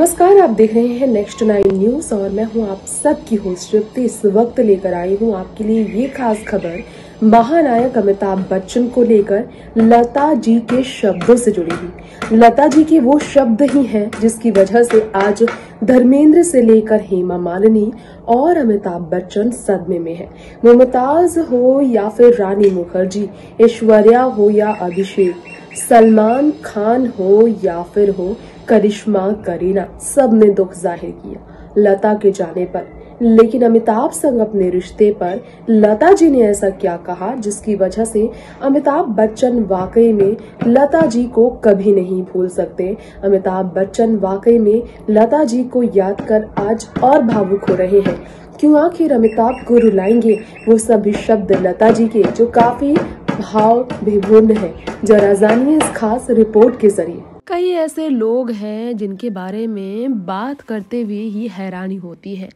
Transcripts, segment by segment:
नमस्कार, आप देख रहे हैं नेक्स्ट 9 न्यूज और मैं हूं आप सबकी होस्ट तृप्ति। इस वक्त लेकर आई हूं आपके लिए ये खास खबर महानायक अमिताभ बच्चन को लेकर लता जी के शब्दों से जुड़ी हुई। लता जी के वो शब्द ही हैं जिसकी वजह से आज धर्मेंद्र से लेकर हेमा मालिनी और अमिताभ बच्चन सदमे में है। मुमताज हो या फिर रानी मुखर्जी, ऐश्वर्या हो या अभिषेक, सलमान खान हो या फिर हो करिश्मा करीना, सब ने दुख जाहिर किया लता के जाने पर। लेकिन अमिताभ संग अपने रिश्ते पर लता जी ने ऐसा क्या कहा जिसकी वजह से अमिताभ बच्चन वाकई में लता जी को कभी नहीं भूल सकते। अमिताभ बच्चन वाकई में लता जी को याद कर आज और भावुक हो रहे हैं। क्यों आखिर अमिताभ को रुलाएंगे वो सभी शब्द लता जी के जो काफी भाव विभोर है। जरा जानिए इस खास रिपोर्ट के जरिए। कई ऐसे लोग हैं जिनके बारे में बात करते हुए ही हैरानी होती है।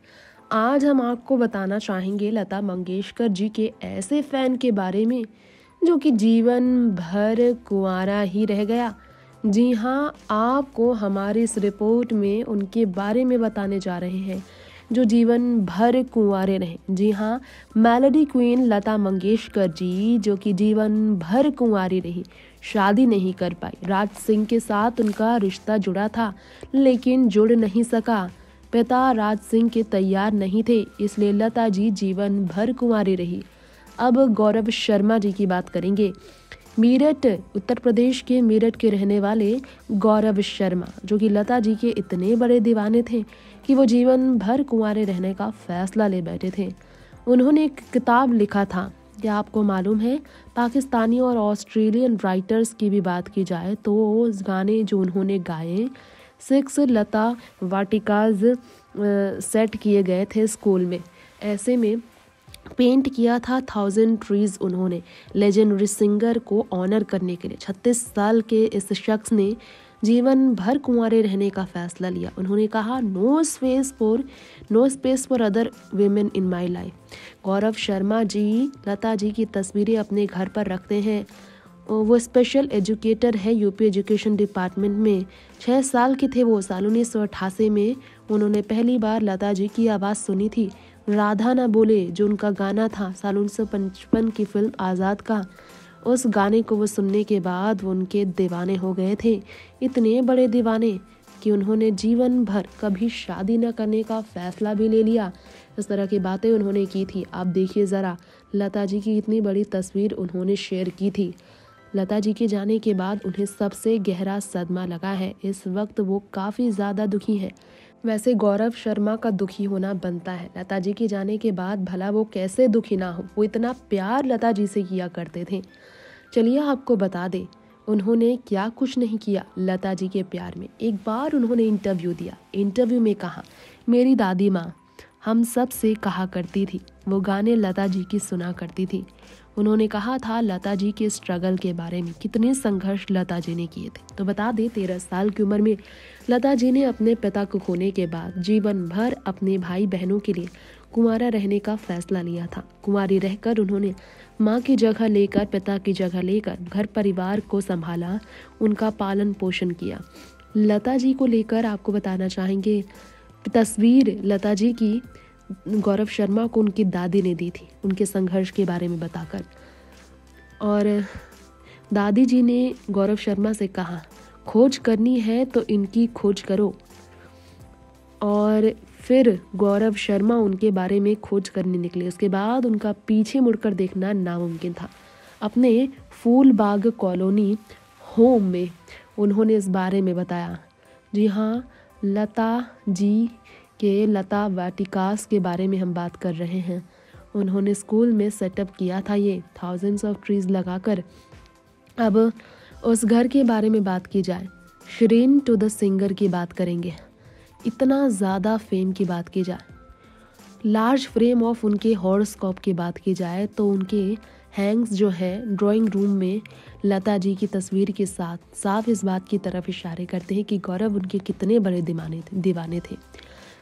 आज हम आपको बताना चाहेंगे लता मंगेशकर जी के ऐसे फैन के बारे में जो कि जीवन भर कुंवारा ही रह गया। जी हाँ, आपको हमारी इस रिपोर्ट में उनके बारे में बताने जा रहे हैं जो जीवन भर कुंवारे रहे। जी हाँ, मेलोडी क्वीन लता मंगेशकर जी जो कि जीवन भर कुंवारी रही, शादी नहीं कर पाई। राज सिंह के साथ उनका रिश्ता जुड़ा था लेकिन जुड़ नहीं सका। पिता राज सिंह के तैयार नहीं थे, इसलिए लता जी जीवन भर कुंवारी रही। अब गौरव शर्मा जी की बात करेंगे। मेरठ, उत्तर प्रदेश के मेरठ के रहने वाले गौरव शर्मा जो कि लता जी के इतने बड़े दीवाने थे कि वो जीवन भर कुंवारे रहने का फैसला ले बैठे थे। उन्होंने एक किताब लिखा था। क्या आपको मालूम है, पाकिस्तानी और ऑस्ट्रेलियन राइटर्स की भी बात की जाए तो उस गाने जो उन्होंने गाए 6 लता वाटिकाज सेट किए गए थे स्कूल में। ऐसे में पेंट किया था 1000 ट्रीज उन्होंने लेजेंडरी सिंगर को ऑनर करने के लिए। 36 साल के इस शख्स ने जीवन भर कुंवारे रहने का फैसला लिया। उन्होंने कहा no space for other women in my life. Gaurav Sharma ji Lata ji की तस्वीरें अपने घर पर रखते हैं। वो स्पेशल एजुकेटर है यूपी एजुकेशन डिपार्टमेंट में। 6 साल के थे वो। साल 1988 में उन्होंने पहली बार लता जी की आवाज़ सुनी थी। राधा ना बोले जो उनका गाना था साल 1955 की फिल्म आज़ाद का, उस गाने को वो सुनने के बाद वो उनके दीवाने हो गए थे। इतने बड़े दीवाने कि उन्होंने जीवन भर कभी शादी न करने का फैसला भी ले लिया। इस तरह की बातें उन्होंने की थी। आप देखिए ज़रा लता जी की इतनी बड़ी तस्वीर उन्होंने शेयर की थी। लता जी के जाने के बाद उन्हें सबसे गहरा सदमा लगा है। इस वक्त वो काफ़ी ज़्यादा दुखी है। वैसे गौरव शर्मा का दुखी होना बनता है। लता जी के जाने के बाद भला वो कैसे दुखी ना हो, वो इतना प्यार लता जी से किया करते थे। चलिए आपको बता दें उन्होंने क्या कुछ नहीं किया लता जी के प्यार में। एक बार उन्होंने इंटरव्यू दिया। इंटरव्यू में कहा मेरी दादी माँ हम सब से कहा करती थी, वो गाने लता जी की सुना करती थी। उन्होंने कहा था लता जी के स्ट्रगल के बारे में, कितने संघर्ष लता जी ने किए थे। तो बता दें 13 साल की उम्र में लता जी ने अपने पिता को खोने के बाद जीवन भर अपने भाई बहनों के लिए कुंवारा रहने का फैसला लिया था। कुंवारी रहकर उन्होंने माँ की जगह लेकर, पिता की जगह लेकर घर परिवार को संभाला, उनका पालन पोषण किया। लता जी को लेकर आपको बताना चाहेंगे तस्वीर लता जी की गौरव शर्मा को उनकी दादी ने दी थी उनके संघर्ष के बारे में बताकर। और दादी जी ने गौरव शर्मा से कहा खोज करनी है तो इनकी खोज करो। और फिर गौरव शर्मा उनके बारे में खोज करने निकले। उसके बाद उनका पीछे मुड़कर देखना नामुमकिन था। अपने फूलबाग कॉलोनी होम में उन्होंने इस बारे में बताया। जी हाँ, लता जी के लता वाटिकास के बारे में हम बात कर रहे हैं। उन्होंने स्कूल में सेटअप किया था ये थाउजेंड्स ऑफ ट्रीज लगाकर। अब उस घर के बारे में बात की जाए, शिरीन टू द सिंगर की बात करेंगे। इतना ज़्यादा फेम की बात की जाए, लार्ज फ्रेम ऑफ उनके हॉरोस्कोप की बात की जाए तो उनके हैंग्स जो है ड्राइंग रूम में लता जी की तस्वीर के साथ साफ इस बात की तरफ इशारे करते हैं कि गौरव उनके कितने बड़े दीवाने थे।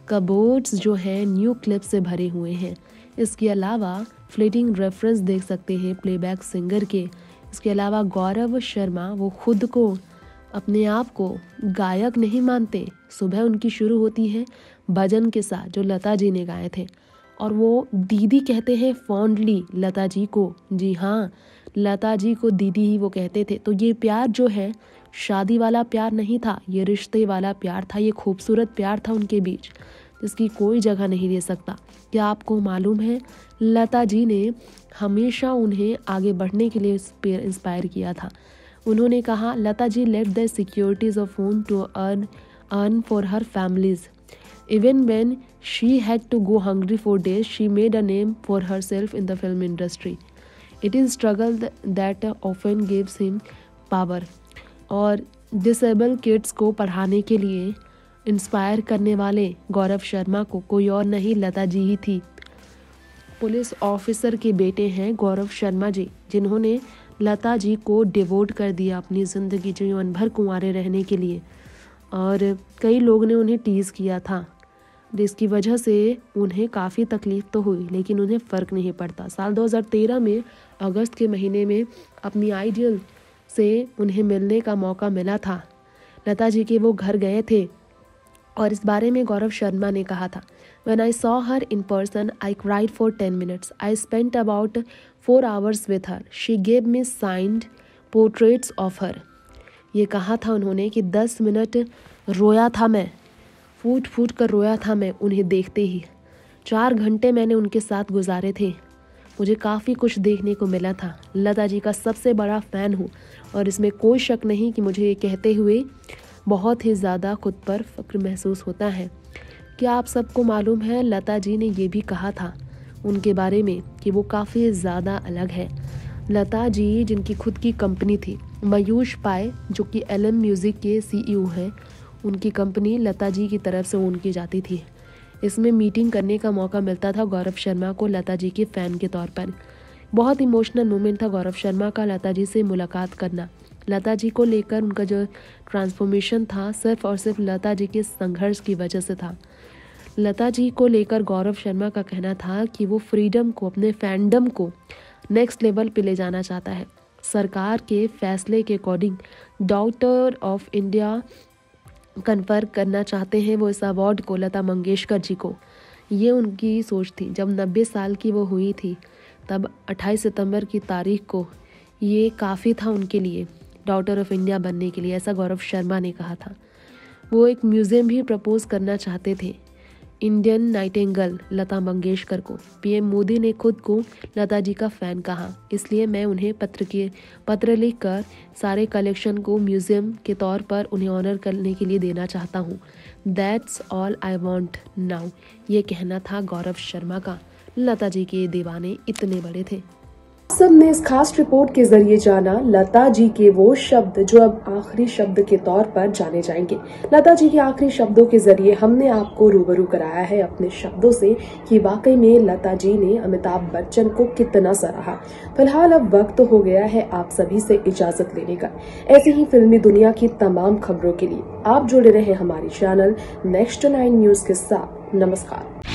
कबोर्ड्स जो है न्यू क्लिप से भरे हुए हैं। इसके अलावा फ्लेटिंग रेफरेंस देख सकते हैं प्लेबैक सिंगर के। इसके अलावा गौरव शर्मा वो खुद को अपने आप को गायक नहीं मानते, सुबह उनकी शुरू होती है भजन के साथ जो लता जी ने गाए थे, और वो दीदी कहते हैं फॉन्डली लता जी को। जी हाँ, लता जी को दीदी ही वो कहते थे। तो ये प्यार जो है शादी वाला प्यार नहीं था, ये रिश्ते वाला प्यार था, ये खूबसूरत प्यार था उनके बीच जिसकी कोई जगह नहीं ले सकता। क्या आपको मालूम है लता जी ने हमेशा उन्हें आगे बढ़ने के लिए इंस्पायर किया था। उन्होंने कहा Lata ji let the securities of own to earn for her families. Even when she had to go hungry for days, she made a name for herself in the film industry. It is struggle that often gives him power. और disable kids को पढ़ाने के लिए inspire करने वाले गौरव शर्मा को कोई और नहीं लता जी ही थी। पुलिस ऑफिसर के बेटे हैं गौरव शर्मा जी, जिन्होंने लता जी को डिवोट कर दिया अपनी ज़िंदगी जीवन भर कुंवारे रहने के लिए। और कई लोग ने उन्हें टीज़ किया था, जिसकी वजह से उन्हें काफ़ी तकलीफ़ तो हुई, लेकिन उन्हें फ़र्क नहीं पड़ता। साल 2013 में अगस्त के महीने में अपनी आइडियल से उन्हें मिलने का मौका मिला था। लता जी के वो घर गए थे और इस बारे में गौरव शर्मा ने कहा था, When I saw her in person, I cried for 10 minutes. I spent about 4 hours with her. She gave me signed portraits of her. ये कहा था उन्होंने कि 10 मिनट रोया था मैं, फूट फूट कर रोया था मैं उन्हें देखते ही। 4 घंटे मैंने उनके साथ गुजारे थे, मुझे काफ़ी कुछ देखने को मिला था। लता जी का सबसे बड़ा फ़ैन हूँ और इसमें कोई शक नहीं कि मुझे ये कहते हुए बहुत ही ज़्यादा खुद पर फ़ख्र महसूस होता है। क्या आप सबको मालूम है लता जी ने ये भी कहा था उनके बारे में कि वो काफ़ी ज़्यादा अलग है। लता जी जिनकी खुद की कंपनी थी, मयूष पाय जो कि LM म्यूज़िक के CEO हैं, उनकी कंपनी लता जी की तरफ से ओन की जाती थी। इसमें मीटिंग करने का मौका मिलता था गौरव शर्मा को लता जी के फ़ैन के तौर पर। बहुत इमोशनल मोमेंट था गौरव शर्मा का लता जी से मुलाकात करना। लता जी को लेकर उनका जो ट्रांसफॉर्मेशन था सिर्फ और सिर्फ लता जी के संघर्ष की वजह से था। लता जी को लेकर गौरव शर्मा का कहना था कि वो फ्रीडम को, अपने फैंडम को नेक्स्ट लेवल पे ले जाना चाहता है। सरकार के फैसले के according doctor of India confer करना चाहते हैं वो इस अवार्ड को लता मंगेशकर जी को। ये उनकी सोच थी। जब 90 साल की वो हुई थी तब 28 सितंबर की तारीख को ये काफ़ी था उनके लिए डॉक्टर ऑफ इंडिया बनने के लिए, ऐसा गौरव शर्मा ने कहा था। वो एक म्यूज़ियम भी प्रपोज करना चाहते थे, इंडियन नाइटिंगेल लता मंगेशकर को। PM मोदी ने खुद को लता जी का फ़ैन कहा, इसलिए मैं उन्हें पत्र लिखकर सारे कलेक्शन को म्यूज़ियम के तौर पर उन्हें ऑनर करने के लिए देना चाहता हूँ। That's all I want now, ये कहना था गौरव शर्मा का। लता जी के दीवाने इतने बड़े थे। सबने इस खास रिपोर्ट के जरिए जाना लता जी के वो शब्द जो अब आखिरी शब्द के तौर पर जाने जाएंगे। लता जी के आखिरी शब्दों के जरिए हमने आपको रूबरू कराया है अपने शब्दों से कि वाकई में लता जी ने अमिताभ बच्चन को कितना सराहा। फिलहाल अब वक्त हो गया है आप सभी से इजाजत लेने का। ऐसी ही फिल्मी दुनिया की तमाम खबरों के लिए आप जुड़े रहे हमारे चैनल Next 9 न्यूज के साथ। नमस्कार।